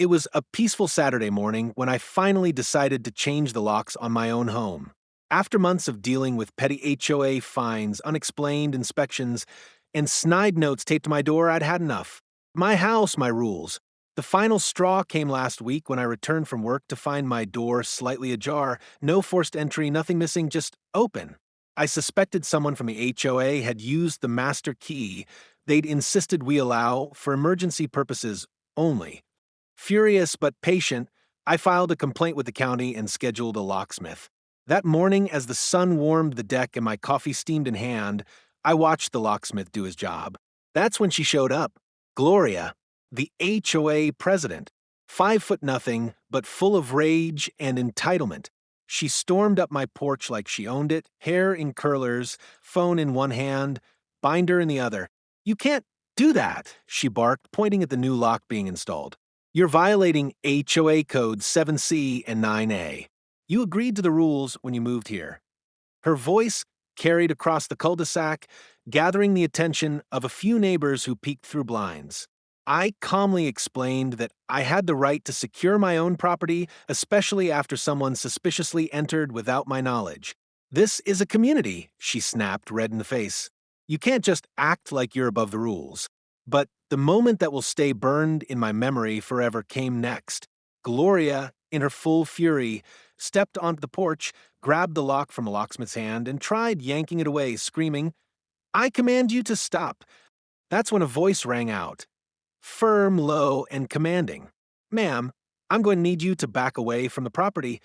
It was a peaceful Saturday morning when I finally decided to change the locks on my own home. After months of dealing with petty HOA fines, unexplained inspections, and snide notes taped to my door, I'd had enough. My house, my rules. The final straw came last week when I returned from work to find my door slightly ajar, no forced entry, nothing missing, just open. I suspected someone from the HOA had used the master key they'd insisted we allow for emergency purposes only. Furious but patient, I filed a complaint with the county and scheduled a locksmith. That morning, as the sun warmed the deck and my coffee steamed in hand, I watched the locksmith do his job. That's when she showed up. Gloria, the HOA president. 5 foot nothing, but full of rage and entitlement. She stormed up my porch like she owned it, hair in curlers, phone in one hand, binder in the other. "You can't do that," she barked, pointing at the new lock being installed. "You're violating HOA Code 7C and 9A. You agreed to the rules when you moved here." Her voice carried across the cul-de-sac, gathering the attention of a few neighbors who peeked through blinds. I calmly explained that I had the right to secure my own property, especially after someone suspiciously entered without my knowledge. "This is a community," she snapped, red in the face. "You can't just act like you're above the rules." But the moment that will stay burned in my memory forever came next. Gloria, in her full fury, stepped onto the porch, grabbed the lock from a locksmith's hand, and tried yanking it away, screaming, "I command you to stop." That's when a voice rang out, firm, low, and commanding. "Ma'am, I'm going to need you to back away from the property."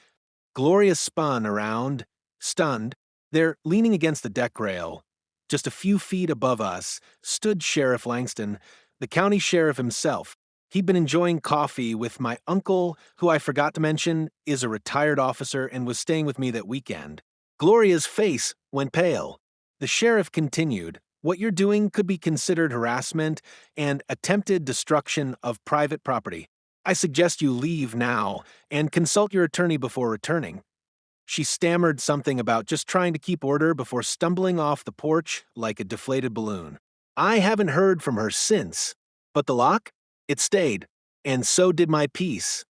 Gloria spun around, stunned. There, leaning against the deck rail, just a few feet above us, stood Sheriff Langston, the county sheriff himself. He'd been enjoying coffee with my uncle, who I forgot to mention is a retired officer and was staying with me that weekend. Gloria's face went pale. The sheriff continued, "What you're doing could be considered harassment and attempted destruction of private property. I suggest you leave now and consult your attorney before returning." She stammered something about just trying to keep order before stumbling off the porch like a deflated balloon. I haven't heard from her since. But the lock? It stayed. And so did my peace.